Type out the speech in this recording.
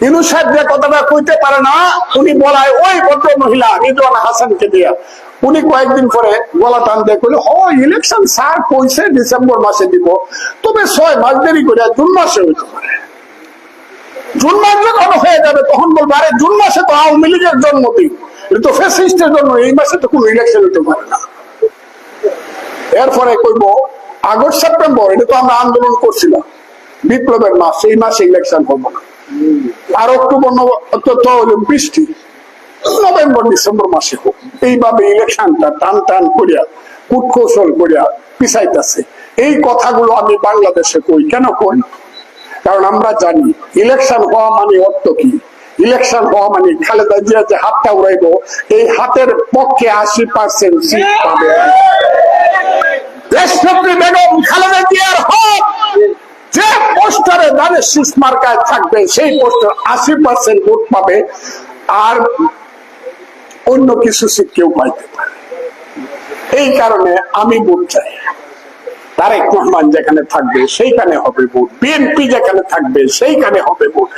ইনু সাহেব যে কথাটা কইতে পারে না, উনি বলায় ওই ভদ্র মহিলা রিজওয়ানা হাসানকে দিয়া। উনি কয়েকদিন পরে গলা টান দিয়ে কইল, ও ইলেকশন স্যার কইছে ডিসেম্বর মাসে দিব, তবে 6 মাস দেরি করে জুন মাসে হইতে পারে। জুন মাস যখন হয়ে যাবে তখন বলবো, আরে জুন মাসে তো আওয়ামী লীগের জন্মদিন, এটা তো ফ্যাসিস্টের জন্য, এই মাসে তো কোনো ইলেকশন হইতে পারে না। এরপরে কইব আগস্ট সেপ্টেম্বর, এটা তো আমরা আন্দোলন করছিলাম, বিপ্লবের মাস, এই মাসে ইলেকশন হবো না। আর অক্টোবর বৃষ্টি, নভেম্বর ডিসেম্বর মাসে হোক। এইভাবে ইলেকশনটা টান টান করিয়া কূটকৌশল করিয়া পিছাইতেছে। এই কথাগুলো আমি বাংলাদেশে কই, কেন কই? কারণ আমরা জানি ইলেকশন হওয়া মানে অর্থ কি। ইলেকশন হওয়া মানে খালেদা জিয়া যে হাতটা উড়াইব, এই হাতের পক্ষে 80% সিট পাবে দেশনেত্রী বেগম খালেদা জিয়ার হক। যে পোস্টারে ধানের শীষ মার্কায় থাকবে সেই পোস্টার 80% ভোট পাবে, আর অন্য কিছু সিট কেউ পাইতে পারে। এই কারণে আমি ভোট চাই। তারেক রহমান যেখানে থাকবে সেইখানে হবে ভোট, বিএনপি যেখানে থাকবে সেইখানে হবে ভোট।